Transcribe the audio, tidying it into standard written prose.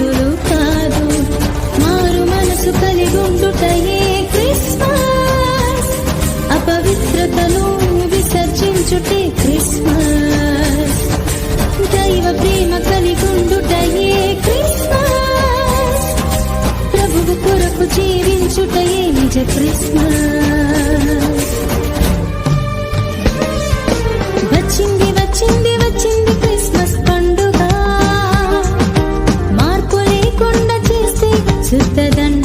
విందులు కాదు, మారు మనసు కలిగుండుటయే క్రిస్మస్. అపవిత్రతను విసర్జించుటే క్రిస్మస్. దైవ ప్రేమ కలిగుండుటయే క్రిస్మస్. ప్రభువు కొరకు జీవించుటయే నిజ క్రిస్మస్. వచ్చింది వచ్చింది వచ్చింది క్రిస్మస్ పండుగ, మార్పు లేకుండా చేస్తే శుద్ధ దండ